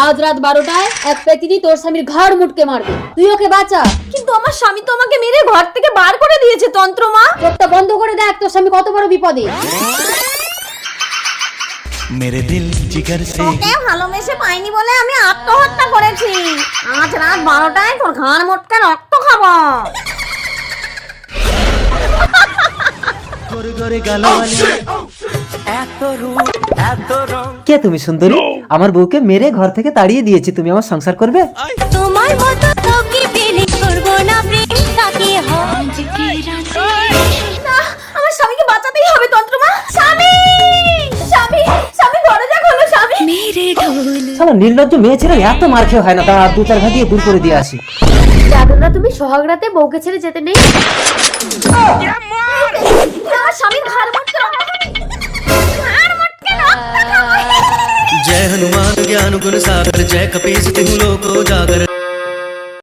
আজ রাত 12টায় এক পেতিনি তোর স্বামীর ঘাড় মুটকে মারবে, তুই ওকে বাঁচা। কিন্তু আমার স্বামী তো আমাকে মেরে ঘর থেকে বার করে দিয়েছে তন্ত্রমা। চোখটা বন্ধ করে দেখ তোর স্বামী কত বড় বিপদে। मेरे दिल जिगर से তোকে ভালোবেসে পাইনি বলে আমি আত্মহত্যা করেছি। আজ রাত 12টায় তোর ঘাড় মোটকে রক্ত খাবো। गोरे गोरे गालों वाली কে তুমি সুন্দরী? আমার বউকে মেরে ঘর থেকে তাড়িয়ে দিয়েছি, তুমি আমার সংসার করবে? তোমার মতো তোকে পেলে করবো না প্রেম তাকে হজ কি রাতে না, আমার স্বামীকে বাঁচাতেই হবে তন্ত্রমা। স্বামী স্বামী স্বামী দরজা খোলো স্বামী। মেরে ঢোল শালা নির্লজ্জ মেয়ে ছেলে এত মার খেয়ে হয় না, তা 2-4 ঘা দিয়ে দূর করে দিয়ে আসি। জাদুরা তুমি সোহাগ রাতে বউকে ছেড়ে যেতে নেই। আমার স্বামীর ঘাড় মোটকে রক্ত খাবো। ঘাড় মোটকে রক্ত খাবো। जय हनुमान ज्ञान गुण सागर जय कपीस तिहु लोको जागर